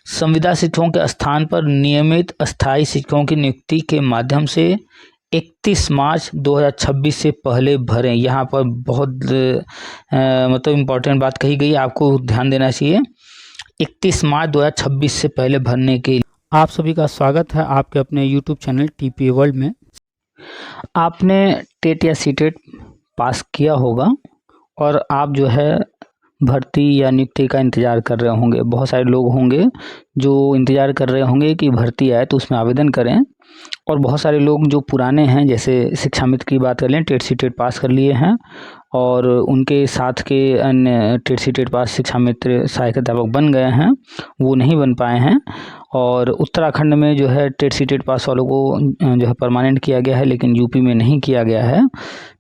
संविदा शिक्षकों के स्थान पर नियमित अस्थायी शिक्षकों की नियुक्ति के माध्यम से 31 मार्च 2026 से पहले भरें। यहाँ पर बहुत मतलब इम्पोर्टेंट बात कही गई, आपको ध्यान देना चाहिए। 31 मार्च 2026 से पहले भरने के लिए आप सभी का स्वागत है आपके अपने YouTube चैनल TPA वर्ल्ड में। आपने टेट या सीटेट पास किया होगा और आप जो है भर्ती या नियुक्ति का इंतज़ार कर रहे होंगे। बहुत सारे लोग होंगे जो इंतज़ार कर रहे होंगे कि भर्ती आए तो उसमें आवेदन करें, और बहुत सारे लोग जो पुराने हैं, जैसे शिक्षा मित्र की बात कर लें, टेट सीटेट पास कर लिए हैं और उनके साथ के अन्य टेट सीटेट पास शिक्षा मित्र सहायक अध्यापक बन गए हैं, वो नहीं बन पाए हैं। और उत्तराखंड में जो है टेट सीटेट पास वालों को जो है परमानेंट किया गया है, लेकिन यूपी में नहीं किया गया है,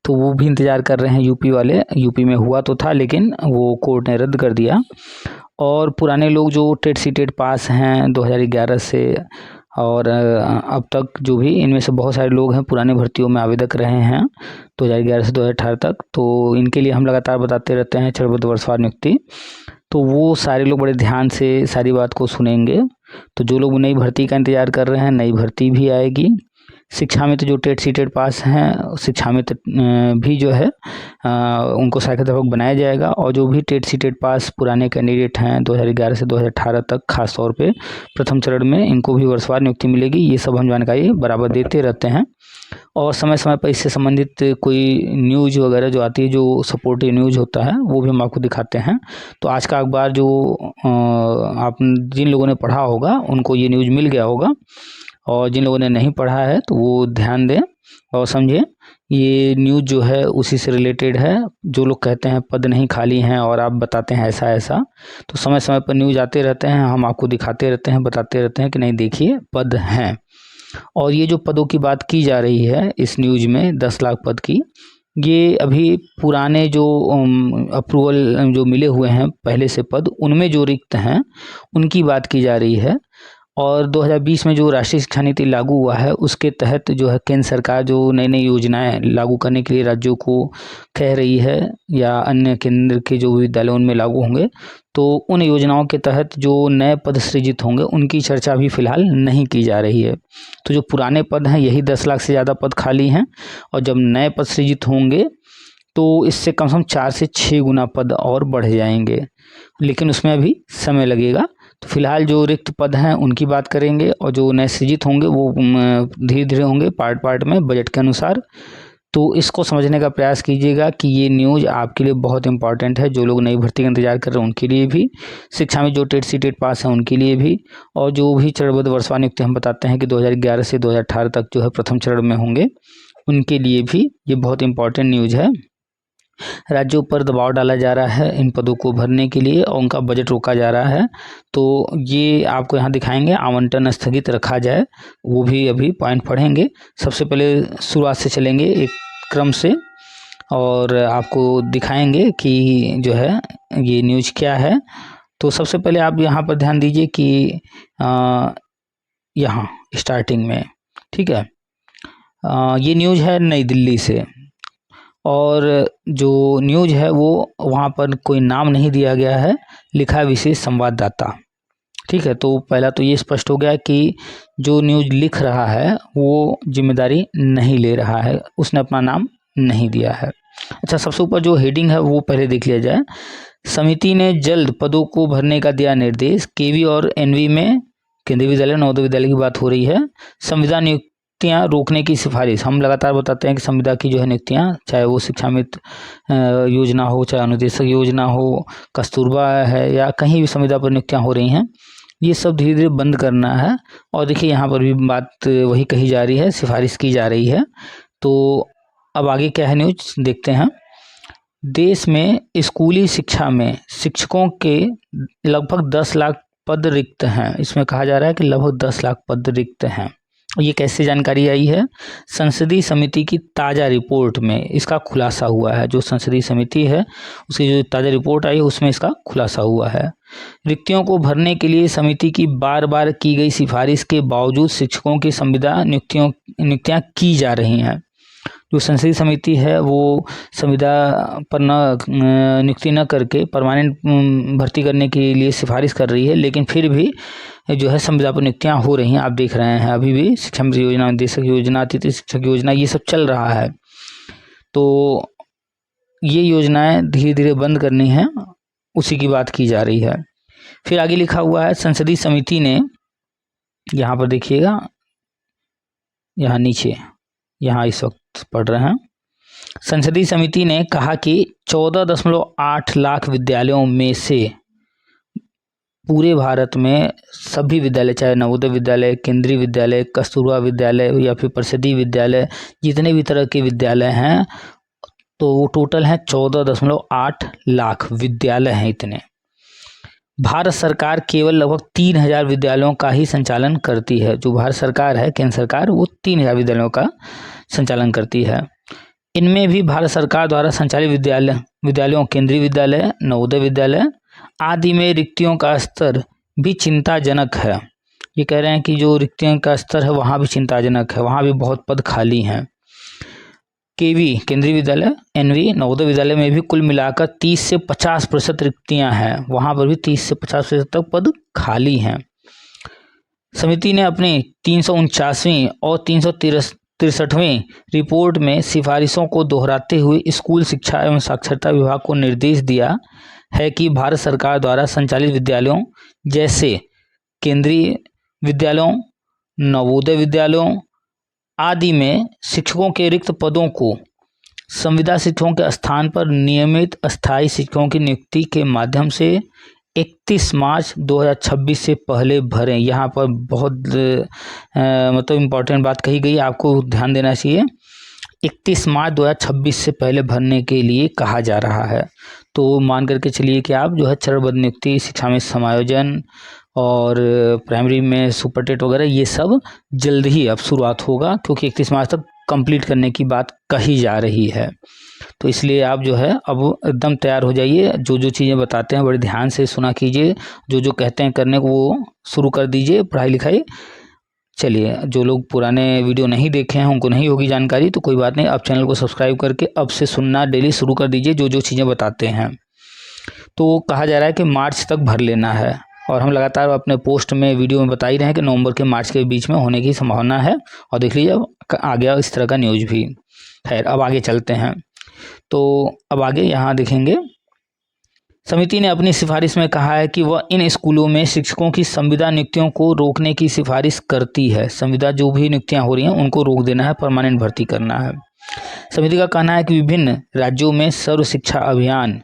तो वो भी इंतज़ार कर रहे हैं यूपी वाले। यूपी में हुआ तो था लेकिन वो कोर्ट ने रद्द कर दिया। और पुराने लोग जो टेट सीटेट पास हैं 2011 से और अब तक, जो भी इनमें से बहुत सारे लोग हैं पुराने भर्तियों में आवेदक रहे हैं 2011 से 2018 तक, तो इनके लिए हम लगातार बताते रहते हैं चरणबद्ध वर्षवार नियुक्ति। तो वो सारे लोग बड़े ध्यान से सारी बात को सुनेंगे। तो जो लोग नई भर्ती का इंतज़ार कर रहे हैं, नई भर्ती भी आएगी। शिक्षा मित्र जो टेट सीटेट पास हैं, शिक्षा मित्र भी जो है उनको सहायक अध्यापक बनाया जाएगा। और जो भी टेट सीटेट पास पुराने कैंडिडेट हैं 2011 से 2018 तक, खास तौर पे प्रथम चरण में, इनको भी वर्षवार नियुक्ति मिलेगी। ये सब हम जानकारी बराबर देते रहते हैं। और समय समय पर इससे संबंधित कोई न्यूज़ वगैरह जो आती है, जो सपोर्टिव न्यूज़ होता है, वो भी हम आपको दिखाते हैं। तो आज का अखबार जो आप जिन लोगों ने पढ़ा होगा उनको ये न्यूज़ मिल गया होगा, और जिन लोगों ने नहीं पढ़ा है तो वो ध्यान दें और समझें। ये न्यूज़ जो है उसी से रिलेटेड है। जो लोग कहते हैं पद नहीं खाली हैं और आप बताते हैं ऐसा ऐसा, तो समय समय पर न्यूज़ आते रहते हैं, हम आपको दिखाते रहते हैं, बताते रहते हैं कि नहीं देखिए पद हैं। और ये जो पदों की बात की जा रही है इस न्यूज़ में, 10 लाख पद की, ये अभी पुराने जो अप्रूवल जो मिले हुए हैं पहले से पद, उनमें जो रिक्त हैं उनकी बात की जा रही है। और 2020 में जो राष्ट्रीय शिक्षा नीति लागू हुआ है उसके तहत जो है केंद्र सरकार जो नई नई योजनाएं लागू करने के लिए राज्यों को कह रही है, या अन्य केंद्र के जो विद्यालय उनमें लागू होंगे, तो उन योजनाओं के तहत जो नए पद सृजित होंगे उनकी चर्चा भी फिलहाल नहीं की जा रही है। तो जो पुराने पद हैं, यही 10 लाख से ज़्यादा पद खाली हैं, और जब नए पद सृजित होंगे तो इससे कम से कम 4 से 6 गुना पद और बढ़ जाएंगे, लेकिन उसमें अभी समय लगेगा। तो फिलहाल जो रिक्त पद हैं उनकी बात करेंगे, और जो नए सृजित होंगे वो धीरे धीरे होंगे, पार्ट पार्ट में, बजट के अनुसार। तो इसको समझने का प्रयास कीजिएगा कि ये न्यूज़ आपके लिए बहुत इंपॉर्टेंट है। जो लोग नई भर्ती का इंतजार कर रहे हैं उनके लिए भी, शिक्षा में जो टेट सीटेट पास हैं उनके लिए भी, और जो भी चरणबद्ध वर्षवार नियुक्ति हम बताते हैं कि 2011 से 2018 तक जो है प्रथम चरण में होंगे, उनके लिए भी ये बहुत इंपॉर्टेंट न्यूज़ है। राज्यों पर दबाव डाला जा रहा है इन पदों को भरने के लिए, और उनका बजट रोका जा रहा है। तो ये आपको यहाँ दिखाएंगे, आवंटन स्थगित रखा जाए, वो भी अभी पॉइंट पढ़ेंगे। सबसे पहले शुरुआत से चलेंगे एक क्रम से, और आपको दिखाएंगे कि जो है ये न्यूज़ क्या है। तो सबसे पहले आप यहाँ पर ध्यान दीजिए कि यहाँ स्टार्टिंग में, ठीक है, ये न्यूज़ है नई दिल्ली से, और जो न्यूज़ है वो वहाँ पर कोई नाम नहीं दिया गया है, लिखा है विशेष संवाददाता, ठीक है। तो पहला तो ये स्पष्ट हो गया कि जो न्यूज़ लिख रहा है वो जिम्मेदारी नहीं ले रहा है, उसने अपना नाम नहीं दिया है। अच्छा, सबसे ऊपर जो हेडिंग है वो पहले देख लिया जाए। समिति ने जल्द पदों को भरने का दिया निर्देश। केवी और एनवी में, केंद्रीय विद्यालय नवोदय विद्यालय की बात हो रही है, संविदा नियुक्तियां रोकने की सिफारिश। हम लगातार बताते हैं कि संविदा की जो है नियुक्तियां, चाहे वो शिक्षा मित्र योजना हो, चाहे अनुदेशक योजना हो, कस्तूरबा है, या कहीं भी संविदा पर नियुक्तियां हो रही हैं, ये सब धीरे धीरे बंद करना है। और देखिए यहाँ पर भी बात वही कही जा रही है, सिफारिश की जा रही है। तो अब आगे क्या है न्यूज़ देखते हैं। देश में स्कूली शिक्षा में शिक्षकों के लगभग 10 लाख पद रिक्त हैं। इसमें कहा जा रहा है कि लगभग 10 लाख पद रिक्त हैं। ये कैसे जानकारी आई है? संसदीय समिति की ताज़ा रिपोर्ट में इसका खुलासा हुआ है। जो संसदीय समिति है उसकी जो ताज़ा रिपोर्ट आई है उसमें इसका खुलासा हुआ है। रिक्तियों को भरने के लिए समिति की बार बार की गई सिफारिश के बावजूद शिक्षकों की संविदा नियुक्तियां की जा रही हैं। जो संसदीय समिति है वो संविदा पर नियुक्ति न करके परमानेंट भर्ती करने के लिए सिफारिश कर रही है, लेकिन फिर भी जो है संविदा पर नियुक्तियाँ हो रही हैं, आप देख रहे हैं अभी भी शिक्षा मंत्री योजना, निदेशक योजना, अतिथि शिक्षक योजना, ये सब चल रहा है। तो ये योजनाएं धीरे धीरे बंद करनी है, उसी की बात की जा रही है। फिर आगे लिखा हुआ है संसदीय समिति ने, यहाँ पर देखिएगा, यहाँ नीचे, यहाँ इस वक्त पढ़ रहे हैं, संसदीय समिति ने कहा कि 14.8 लाख विद्यालयों में से पूरे भारत में सभी विद्यालय, चाहे नवोदय विद्यालय, केंद्रीय विद्यालय, कस्तूरबा विद्यालय या फिर परिषदीय विद्यालय, जितने भी तरह के विद्यालय हैं, तो वो टोटल हैं 14.8 लाख विद्यालय हैं इतने। भारत सरकार केवल लगभग 3000 विद्यालयों का ही संचालन करती है। जो भारत सरकार है, केंद्र सरकार, वो 3000 विद्यालयों का संचालन करती है। इनमें भी भारत सरकार द्वारा संचालित विद्यालयों, केंद्रीय विद्यालय, नवोदय विद्यालय आदि में रिक्तियों का स्तर भी चिंताजनक है। ये कह रहे हैं कि जो रिक्तियों का स्तर है वहाँ भी चिंताजनक है, वहाँ भी बहुत पद खाली हैं। केवी, केंद्रीय विद्यालय, एनवी, नवोदय विद्यालय में भी कुल मिलाकर 30 से 50% रिक्तियाँ हैं, वहाँ पर भी 30 से 50% तक पद खाली हैं। समिति ने अपनी 349वीं और 363वीं रिपोर्ट में सिफारिशों को दोहराते हुए स्कूल शिक्षा एवं साक्षरता विभाग को निर्देश दिया है कि भारत सरकार द्वारा संचालित विद्यालयों जैसे केंद्रीय विद्यालयों, नवोदय विद्यालयों आदि में शिक्षकों के रिक्त पदों को संविदा शिक्षकों के स्थान पर नियमित अस्थायी शिक्षकों की नियुक्ति के माध्यम से 31 मार्च 2026 से पहले भरें। यहाँ पर बहुत मतलब इम्पोर्टेंट बात कही गई, आपको ध्यान देना चाहिए। 31 मार्च 2026 से पहले भरने के लिए कहा जा रहा है। तो मान करके चलिए कि आप जो है चरणबद्ध नियुक्ति, शिक्षा में समायोजन और प्राइमरी में सुपरटेट वगैरह, ये सब जल्द ही अब शुरुआत होगा, क्योंकि 31 मार्च तक कंप्लीट करने की बात कही जा रही है। तो इसलिए आप जो है अब एकदम तैयार हो जाइए। जो जो चीज़ें बताते हैं बड़े ध्यान से सुना कीजिए, जो जो कहते हैं करने को वो शुरू कर दीजिए, पढ़ाई लिखाई। चलिए, जो लोग पुराने वीडियो नहीं देखे हैं उनको नहीं होगी जानकारी, तो कोई बात नहीं, आप चैनल को सब्सक्राइब करके अब से सुनना डेली शुरू कर दीजिए जो जो चीज़ें बताते हैं। तो कहा जा रहा है कि मार्च तक भर लेना है, और हम लगातार अपने पोस्ट में, वीडियो में बता ही रहे हैं कि नवंबर के मार्च के बीच में होने की संभावना है। और देख लीजिए अब आ गया इस तरह का न्यूज़ भी। खैर, अब आगे चलते हैं। तो अब आगे यहाँ देखेंगे, समिति ने अपनी सिफारिश में कहा है कि वह इन स्कूलों में शिक्षकों की संविदा नियुक्तियों को रोकने की सिफारिश करती है। संविदा जो भी नियुक्तियां हो रही हैं उनको रोक देना है, परमानेंट भर्ती करना है। समिति का कहना है कि विभिन्न राज्यों में सर्व शिक्षा अभियान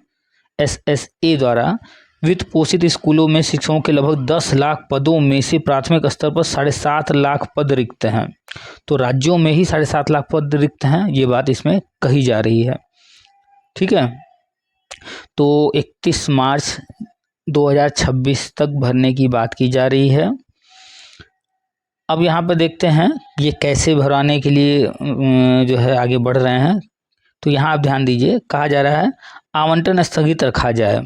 SSA द्वारा वित्त पोषित स्कूलों में शिक्षकों के लगभग 10 लाख पदों में से प्राथमिक स्तर पर 7.5 लाख पद रिक्त हैं। तो राज्यों में ही 7.5 लाख पद रिक्त हैं, ये बात इसमें कही जा रही है। ठीक है, तो 31 मार्च 2026 तक भरने की बात की जा रही है। अब यहाँ पर देखते हैं ये कैसे भरवाने के लिए जो है आगे बढ़ रहे हैं। तो यहाँ आप ध्यान दीजिए, कहा जा रहा है आवंटन स्थगित रखा जाए।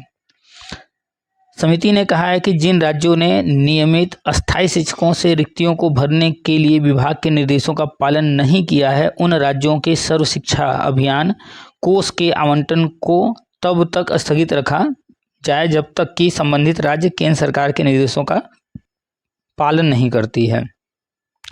समिति ने कहा है कि जिन राज्यों ने नियमित अस्थायी शिक्षकों से रिक्तियों को भरने के लिए विभाग के निर्देशों का पालन नहीं किया है, उन राज्यों के सर्व शिक्षा अभियान कोष के आवंटन को तब तक स्थगित रखा जाए जब तक कि संबंधित राज्य केंद्र सरकार के निर्देशों का पालन नहीं करती है।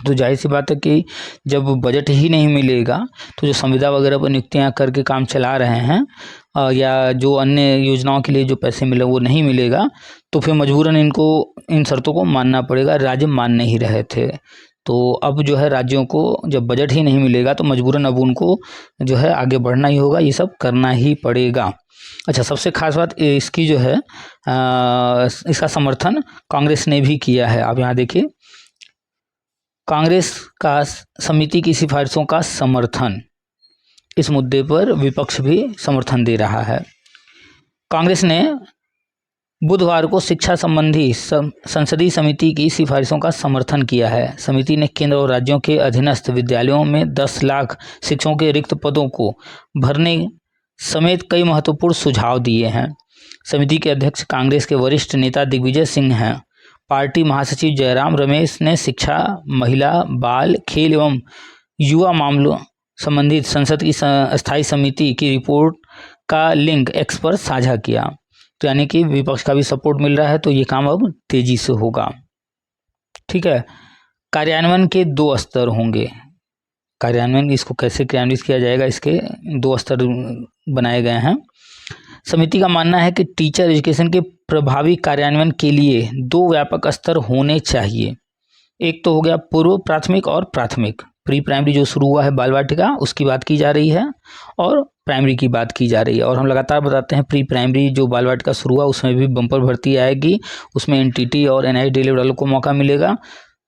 तो जाहिर सी बात है कि जब बजट ही नहीं मिलेगा तो जो संविदा वगैरह पर नियुक्तियां करके काम चला रहे हैं या जो अन्य योजनाओं के लिए जो पैसे मिले वो नहीं मिलेगा, तो फिर मजबूरन इनको इन शर्तों को मानना पड़ेगा। राज्य मान नहीं रहे थे, तो अब जो है राज्यों को जब बजट ही नहीं मिलेगा तो मजबूरन अब उनको जो है आगे बढ़ना ही होगा, ये सब करना ही पड़ेगा। अच्छा, सबसे खास बात इसकी जो है इसका समर्थन कांग्रेस ने भी किया है। आप यहाँ देखिए, कांग्रेस का समिति की सिफारिशों का समर्थन, इस मुद्दे पर विपक्ष भी समर्थन दे रहा है। कांग्रेस ने बुधवार को शिक्षा संबंधी संसदीय समिति की सिफारिशों का समर्थन किया है। समिति ने केंद्र और राज्यों के अधीनस्थ विद्यालयों में 10 लाख शिक्षकों के रिक्त पदों को भरने समेत कई महत्वपूर्ण सुझाव दिए हैं। समिति के अध्यक्ष कांग्रेस के वरिष्ठ नेता दिग्विजय सिंह हैं। पार्टी महासचिव जयराम रमेश ने शिक्षा, महिला, बाल, खेल एवं युवा मामलों संबंधित संसद की स्थायी समिति की रिपोर्ट का लिंक एक्स पर साझा किया। तो यानी कि विपक्ष का भी सपोर्ट मिल रहा है, तो ये काम अब तेजी से होगा। ठीक है। कार्यान्वयन के 2 स्तर होंगे। कार्यान्वयन इसको कैसे क्रियान्वित किया जाएगा, इसके 2 स्तर बनाए गए हैं। समिति का मानना है कि टीचर एजुकेशन के प्रभावी कार्यान्वयन के लिए 2 व्यापक स्तर होने चाहिए। एक तो हो गया पूर्व प्राथमिक और प्राथमिक, प्री प्राइमरी जो शुरू हुआ है बाल वाटिका उसकी बात की जा रही है, और प्राइमरी की बात की जा रही है। और हम लगातार बताते हैं प्री प्राइमरी जो बाल वाटिका शुरू हुआ उसमें भी बम्पर भर्ती आएगी, उसमें एनटीटी और एनआईएस डीएलएड वालों को मौका मिलेगा।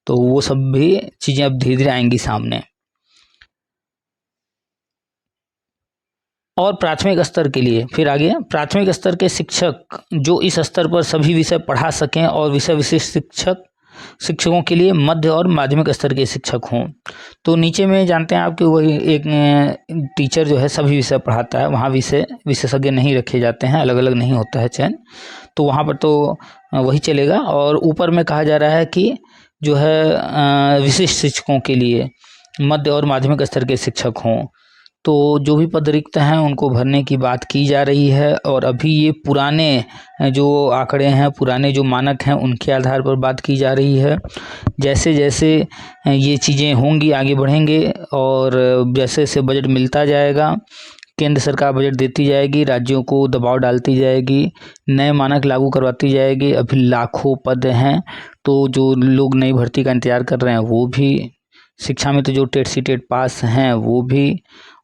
तो वो सब भी चीज़ें अब धीरे धीरे आएंगी सामने। और प्राथमिक स्तर के लिए फिर आगे प्राथमिक स्तर के शिक्षक जो इस स्तर पर सभी विषय पढ़ा सकें और विषय विशिष्ट शिक्षकों के लिए मध्य और माध्यमिक स्तर के शिक्षक हों। तो नीचे में जानते हैं आप कि वही एक टीचर जो है सभी विषय पढ़ाता है, वहाँ विशेषज्ञ नहीं रखे जाते हैं, अलग अलग नहीं होता है चयन, तो वहाँ पर तो वही चलेगा। और ऊपर में कहा जा रहा है कि जो है विशिष्ट शिक्षकों के लिए मध्य और माध्यमिक स्तर के शिक्षक हों। तो जो भी पद रिक्त हैं उनको भरने की बात की जा रही है। और अभी ये पुराने जो आंकड़े हैं, पुराने जो मानक हैं उनके आधार पर बात की जा रही है। जैसे जैसे ये चीज़ें होंगी आगे बढ़ेंगे, और जैसे जैसे बजट मिलता जाएगा, केंद्र सरकार बजट देती जाएगी, राज्यों को दबाव डालती जाएगी, नए मानक लागू करवाती जाएगी। अभी लाखों पद हैं, तो जो लोग नई भर्ती का इंतज़ार कर रहे हैं वो भी, शिक्षा में तो जो टेट सी टेट पास हैं वो भी,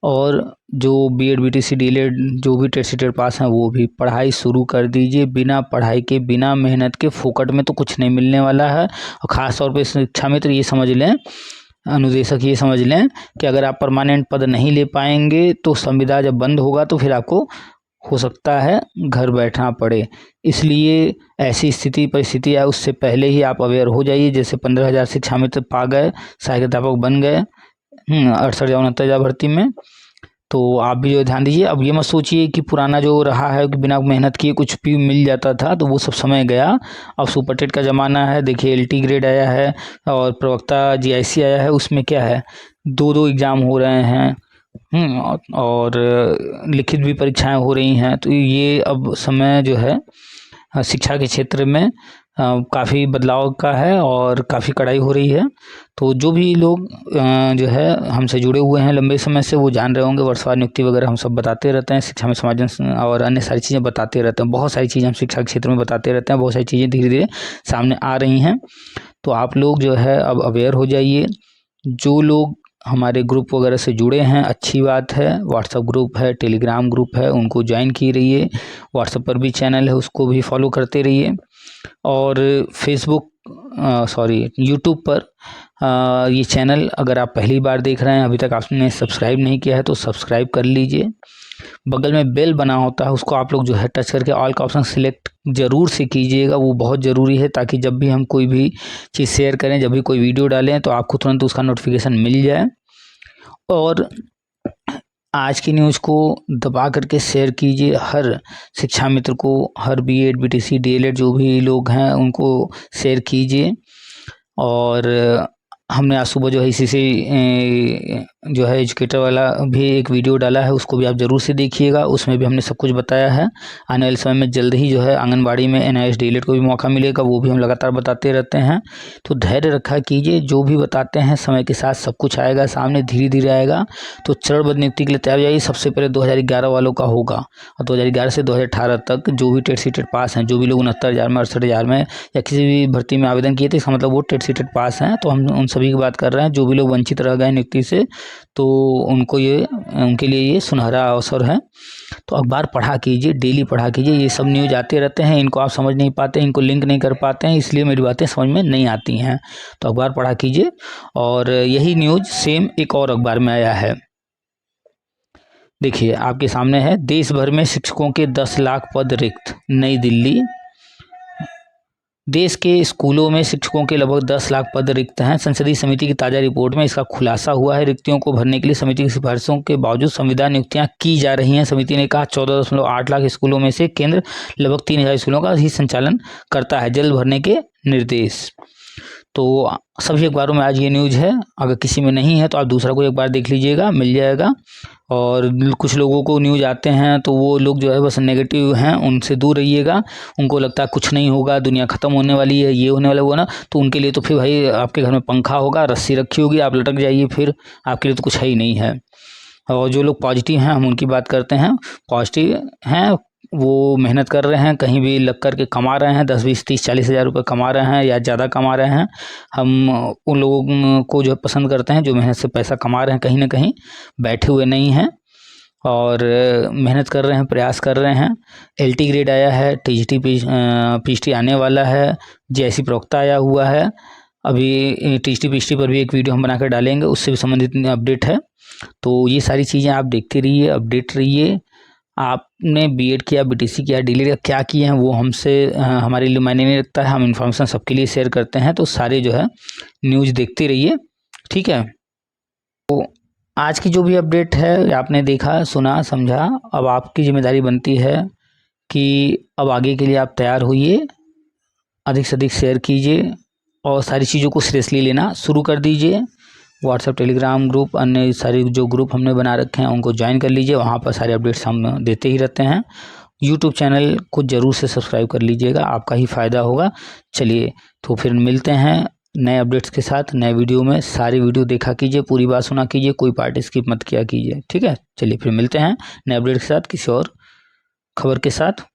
और जो बीएड बीटीसी डीएलएड जो भी टेट सी टेट पास हैं वो भी, पढ़ाई शुरू कर दीजिए। बिना पढ़ाई के, बिना मेहनत के फोकट में तो कुछ नहीं मिलने वाला है। और ख़ास तौर पे शिक्षा मित्र ये समझ लें, अनुदेशक ये समझ लें कि अगर आप परमानेंट पद नहीं ले पाएंगे तो संविदा जब बंद होगा तो फिर आपको हो सकता है घर बैठना पड़े। इसलिए ऐसी परिस्थिति है, उससे पहले ही आप अवेयर हो जाइए। जैसे 15,000 शिक्षा मित्र पा गए, सहायक अध्यापक बन गए 68,000 भर्ती में, तो आप भी जो ध्यान दीजिए। अब ये मत सोचिए कि पुराना जो रहा है कि बिना मेहनत किए कुछ भी मिल जाता था, तो वो सब समय गया। अब सुपर टेट का ज़माना है। देखिए एलटी ग्रेड आया है और प्रवक्ता जीआईसी आया है, उसमें क्या है 2-2 एग्ज़ाम हो रहे हैं, और लिखित भी परीक्षाएं हो रही हैं। तो ये अब समय जो है शिक्षा के क्षेत्र में काफ़ी बदलाव का है और काफ़ी कड़ाई हो रही है। तो जो भी लोग जो है हमसे जुड़े हुए हैं लंबे समय से, वो जान रहे होंगे वर्षवार नियुक्ति वगैरह हम सब बताते रहते हैं, शिक्षा में समाजन और अन्य सारी चीज़ें बताते रहते हैं। बहुत सारी चीज़ें हम शिक्षा के क्षेत्र में बताते रहते हैं, बहुत सारी चीज़ें धीरे धीरे सामने आ रही हैं। तो आप लोग जो है अब अवेयर हो जाइए। जो लोग हमारे ग्रुप वगैरह से जुड़े हैं अच्छी बात है, व्हाट्सएप ग्रुप है, टेलीग्राम ग्रुप है, उनको ज्वाइन की रहिए। व्हाट्सएप पर भी चैनल है, उसको भी फॉलो करते रहिए। और यूट्यूब पर ये चैनल अगर आप पहली बार देख रहे हैं, अभी तक आपने सब्सक्राइब नहीं किया है तो सब्सक्राइब कर लीजिए। बगल में बेल बना होता है, उसको आप लोग जो है टच करके ऑल का ऑप्शन सिलेक्ट ज़रूर से कीजिएगा, वो बहुत ज़रूरी है, ताकि जब भी हम कोई भी चीज़ शेयर करें, जब भी कोई वीडियो डालें तो आपको तुरंत उसका नोटिफिकेशन मिल जाए। और आज की न्यूज़ को दबा करके शेयर कीजिए हर शिक्षा मित्र को, हर बीएड बीटीसी डीएलएड जो भी लोग हैं उनको शेयर कीजिए। और हमने आज सुबह जो है इसी से जो है एजुकेटर वाला भी एक वीडियो डाला है, उसको भी आप ज़रूर से देखिएगा। उसमें भी हमने सब कुछ बताया है। आने वाले समय में जल्द ही जो है आंगनबाड़ी में एनआईएस डीएलएड को भी मौका मिलेगा, वो भी हम लगातार बताते रहते हैं। तो धैर्य रखा कीजिए, जो भी बताते हैं समय के साथ सब कुछ आएगा सामने, धीरे धीरे आएगा। तो चरणबद्ध नियुक्ति के लिए तैयार हो जाइए। सबसे पहले 2011 वालों का होगा, और 2011 से 2018 तक जो भी टेट सी टेट पास हैं, जो भी लोग 69,000 में 68,000 में या किसी भी भर्ती में आवेदन किए थे, इसका मतलब वो टेट सी टेट पास हैं। तो हम उन सभी की बात कर रहे हैं। जो भी लोग वंचित रह गए नियुक्ति से, तो उनके लिए ये सुनहरा अवसर है। तो अखबार पढ़ा कीजिए, डेली पढ़ा कीजिए। ये सब न्यूज़ आते रहते हैं, इनको आप समझ नहीं पाते, इनको लिंक नहीं कर पाते हैं, इसलिए मेरी बातें समझ में नहीं आती हैं। तो अखबार पढ़ा कीजिए। और यही न्यूज़ सेम एक और अखबार में आया है, देखिए आपके सामने है। देश भर में शिक्षकों के 10 लाख पद रिक्त, नई दिल्ली। देश के स्कूलों में शिक्षकों के लगभग 10 लाख पद रिक्त हैं। संसदीय समिति की ताज़ा रिपोर्ट में इसका खुलासा हुआ है। रिक्तियों को भरने के लिए समिति की सिफारिशों के बावजूद संविदा नियुक्तियां की जा रही हैं। समिति ने कहा 14.8 लाख स्कूलों में से केंद्र लगभग 3,000 स्कूलों का ही संचालन करता है। जल्द भरने के निर्देश। तो सभी अखबारों में आज ये न्यूज़ है। अगर किसी में नहीं है तो आप दूसरा कोई अखबार देख लीजिएगा, मिल जाएगा। और कुछ लोगों को न्यूज़ आते हैं तो वो लोग जो है बस नेगेटिव हैं, उनसे दूर रहिएगा। उनको लगता है कुछ नहीं होगा, दुनिया ख़त्म होने वाली है, ये होने वाला वो ना, तो उनके लिए तो फिर भाई आपके घर में पंखा होगा, रस्सी रखी होगी, आप लटक जाइए, फिर आपके लिए तो कुछ है ही नहीं है। और जो लोग पॉजिटिव हैं हम उनकी बात करते हैं। पॉजिटिव हैं, वो मेहनत कर रहे हैं, कहीं भी लग कर के कमा रहे हैं, 10 20 30 40 हज़ार रुपये कमा रहे हैं या ज़्यादा कमा रहे हैं। हम उन लोगों को जो है पसंद करते हैं जो मेहनत से पैसा कमा रहे हैं, कहीं ना कहीं बैठे हुए नहीं हैं और मेहनत कर रहे हैं, प्रयास कर रहे हैं। LT ग्रेड आया है, TGT PGT आने वाला है, JIC प्रवक्ता आया हुआ है। अभी TGT PGT पर भी एक वीडियो हम बनाकर डालेंगे, उससे भी संबंधित अपडेट है। तो ये सारी चीज़ें आप देखते रहिए, अपडेट रहिए। आपने BEd किया, BTC किया, DLED क्या किए हैं वो हमसे हमारे लिए मायने नहीं रखता है। हम इन्फॉर्मेशन सबके लिए शेयर करते हैं, तो सारे जो है न्यूज़ देखते रहिए, ठीक है। तो आज की जो भी अपडेट है आपने देखा, सुना, समझा। अब आपकी जिम्मेदारी बनती है कि अब आगे के लिए आप तैयार होइए, अधिक से अधिक शेयर कीजिए और सारी चीज़ों को सीरियसली लेना शुरू कर दीजिए। व्हाट्सएप, टेलीग्राम ग्रुप, अन्य सारे जो ग्रुप हमने बना रखे हैं उनको ज्वाइन कर लीजिए, वहाँ पर सारे अपडेट्स हम देते ही रहते हैं। यूट्यूब चैनल को ज़रूर से सब्सक्राइब कर लीजिएगा, आपका ही फ़ायदा होगा। चलिए तो फिर मिलते हैं नए अपडेट्स के साथ, नए वीडियो में। सारी वीडियो देखा कीजिए, पूरी बात सुना कीजिए, कोई पार्ट स्किप मत किया कीजिए, ठीक है। चलिए फिर मिलते हैं नए अपडेट के साथ, किसी और खबर के साथ।